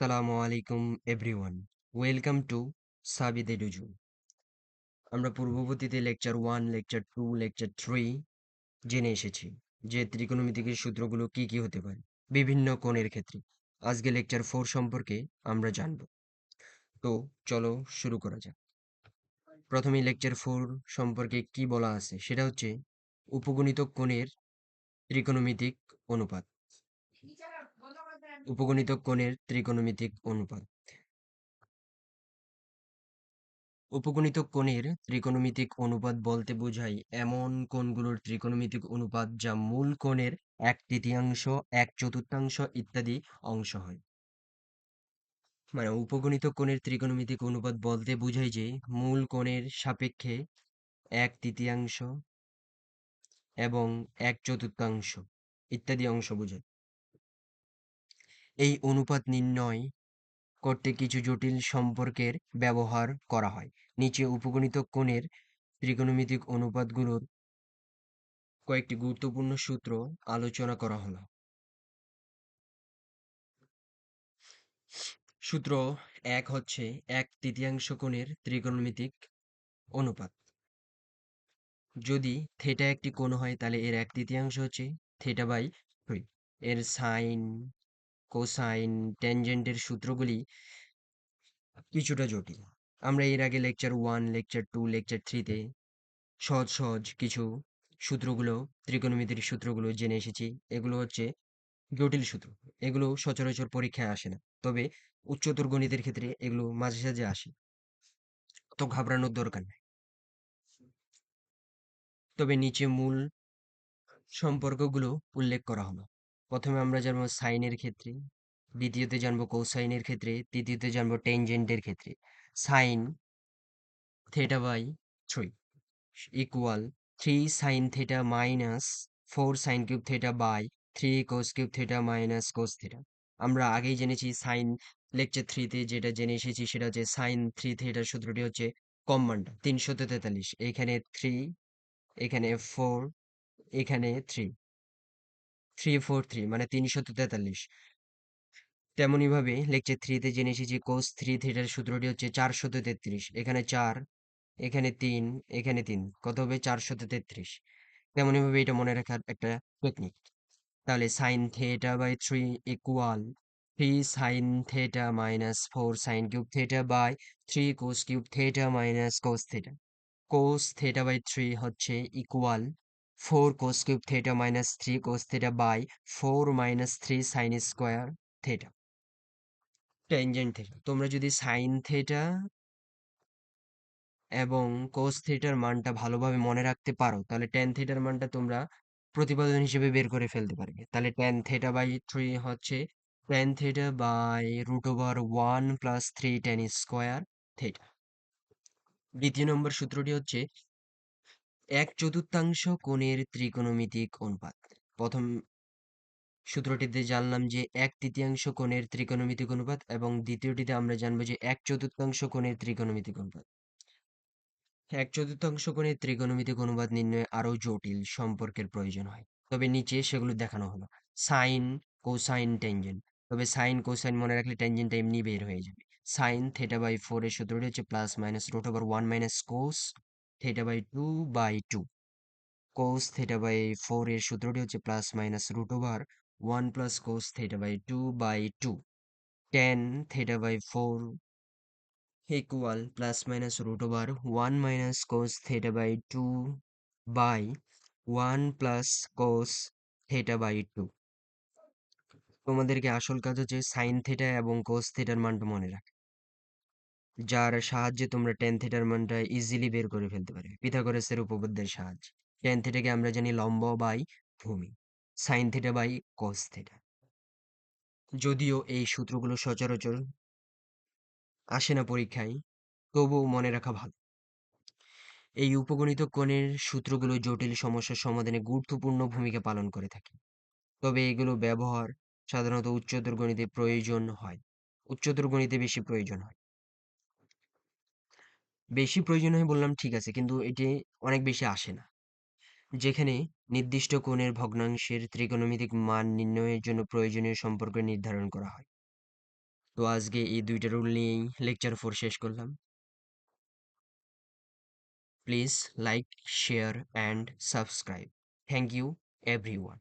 আসসালামু আলাইকুম everyone. Welcome to Sabid এডুজু। আমরা পূর্ববর্তীতে লেকচার 1, লেকচার 2, লেকচার 3 জেনে এসেছি যে ত্রিকোণমিতিকের সূত্রগুলো কি কি হতে পারে বিভিন্ন কোণের ক্ষেত্রে। আজকে লেকচার 4 সম্পর্কে আমরা জানব। তো চলো শুরু করা যাক। প্রথমেই লেকচার 4 সম্পর্কে কি বলা আছে সেটা হচ্ছে উপগণিতক কোণের ত্রিকোণমিতিক অনুপাত। উপগণিতক কোণের ত্রিকোণমিতিক অনুপাত। উপগণিতক কোণের ত্রিকোণমিতিক অনুপাত বলতে বোঝায় এমন কোণগুলোর ত্রিকোণমিতিক অনুপাত যা মূল কোণের 1/3, 1/4 ইত্যাদি অংশ হয়। মানে উপগণিতক কোণের ত্রিকোণমিতিক অনুপাত বলতে বোঝায় যে মূল কোণের সাপেক্ষে 1/3 এবং 1/4 ইত্যাদি অংশ বোঝায়। এই অনুপাত নির্ণয় করতে কিছু জটিল সম্পর্কের ব্যবহার করা হয়। নিচে উপগণিতক কোণের ত্রিকোণমিতিক অনুপাতগুলোর কয়েকটি গুরুত্বপূর্ণ সূত্র আলোচনা করা হলো। সূত্র 1 হচ্ছে 1/3 কোণের ত্রিকোণমিতিক অনুপাত। যদি থিটা একটি কোণ হয় তাহলে এর 1/3 হচ্ছে θ/3। এর সাইন, কোসাইন, ট্যানজেন্টের সূত্রগুলি কিছুটা জটিল। আমরা এর আগে লেকচার 1, লেকচার 2, লেকচার 3 তে সহজ সহজ কিছু সূত্রগুলো, ত্রিকোণমিতির সূত্রগুলো জেনে এসেছি। এগুলো হচ্ছে জটিল সূত্র। এগুলো সচরাচর পরীক্ষায় আসে না। তবে উচ্চতর গণিতের ক্ষেত্রে এগুলো মাঝে সাঝে আসে। তো ঘাবড়ানোর দরকার নেই। তবে নিচে মূল সম্পর্কগুলো উল্লেখ করা হলো। প্রথমে আমরা জানবো সাইনের ক্ষেত্রে, দ্বিতীয়তে জানবো কোসাইনের ক্ষেত্রে, তৃতীয়তে জানবো টেনজেন্টের ক্ষেত্রে। Sine θ/3 equal 3 sin θ minus 4 sin cube θ by 3 cos cube θ minus cos θ। আমরা আগেই জেনেছি সাইন, লেকচার 3 তে যেটা জেনে এসেছি সেটা হচ্ছে সাইন 3 থিটার সূত্রটি হচ্ছে কম মানটা 343। এখানে 3, এখানে 4, এখানে 3, 343 মানে 343। তেমনি ভাবে লেকচার 3 তে জেনে এসেছি cos 3 থিটার সূত্রটি হচ্ছে 433। এখানে 4, এখানে 3, এখানে 3, কত হবে 433। তেমনি ভাবে এটা মনে রাখার একটা টেকনিক। তাহলে sine θ/3 equal 3 sin θ minus 4 sin cube θ by 3 cos cube θ minus cos θ। cos θ/3 হচ্ছে equal 4 cos cube θ minus 3 cos θ by 4 minus 3 sin square θ। Tangent theta, তোমরা যদি সাইন থিটা এবং কোস থিটার মানটা ভালোভাবে মনে রাখতে পারো তাহলে ট্যান থিটার মানটা তোমরা প্রতিপাদন হিসেবে বের করে ফেলতে পারবে। তাহলে tan θ/3 হচ্ছে tan θ/√1 plus 3 tan square theta. দ্বিতীয় নম্বর সূত্রটি হচ্ছে 1/4 কোণের ত্রিকোণমিতিক অনুপাত। প্রথম সূত্রটিতে জানলাম যে 1/3 কোণের ত্রিকোণমিতিক অনুপাত এবং দ্বিতীয়টিতে আমরা জানবো যে 1/4 কোণের ত্রিকোণমিতিক অনুপাত। 1/4 কোণের ত্রিকোণমিতিক অনুপাত নির্ণয়ে আরো জটিল সম্পর্কের প্রয়োজন হয়। তবে নিচে সেগুলো দেখানো হলো। Sine, cosine, tangent. তবে সাইন, কোসাইন মনে রাখলে ট্যানজেন্টটা এমনি বের হয়ে যাবে। সাইন θ/4 এর সূত্রটি হচ্ছে plus minus √1 minus cos θ/2/2। Cos θ/4 এর সূত্রটি হচ্ছে plus minus √1 plus cos θ/2/2। Tan θ/4 equal plus minus √1 minus cos θ/2 by 1 plus cos θ/2। তোমাদেরকে আসল কাজ হচ্ছে সাইন থিটা এবং কোস থিটার মানটা মনে রাখা, যার সাহায্যে তোমরা ট্যান থিটার মানটা ইজিলি বের করে ফেলতে পারবে পিথাগোরাসের উপপাদ্যের সাহায্যে। ট্যান থিটাকে আমরা জানি লম্ব বাই ভূমি, sine theta by cos theta. যদিও এই সূত্রগুলো সচরাচর আসে না পরীক্ষায়, তবুও মনে রাখা ভালো। এই উপগণিত কোণের সূত্রগুলো জটিল সমস্যার সমাধানে গুরুত্বপূর্ণ ভূমিকা পালন করে থাকে। তবে এগুলো ব্যবহার সাধারণত উচ্চতর গণিতে প্রয়োজন হয়। উচ্চতর গণিতে বেশি প্রয়োজন হয়। বেশি প্রয়োজন হয় বললাম ঠিক আছে, কিন্তু এটি অনেক বেশি আসে না। যেখানে নির্দিষ্ট কোণের ভগ্নাংশের ত্রিকোণমিতিক মান নির্ণয়ের জন্য প্রয়োজনীয় সম্পর্ক নির্ধারণ করা হয়। তো আজকে এই ২ টা রুল নিয়েই লেকচার 4 শেষ করলাম। Please like, share and subscribe. Thank you everyone.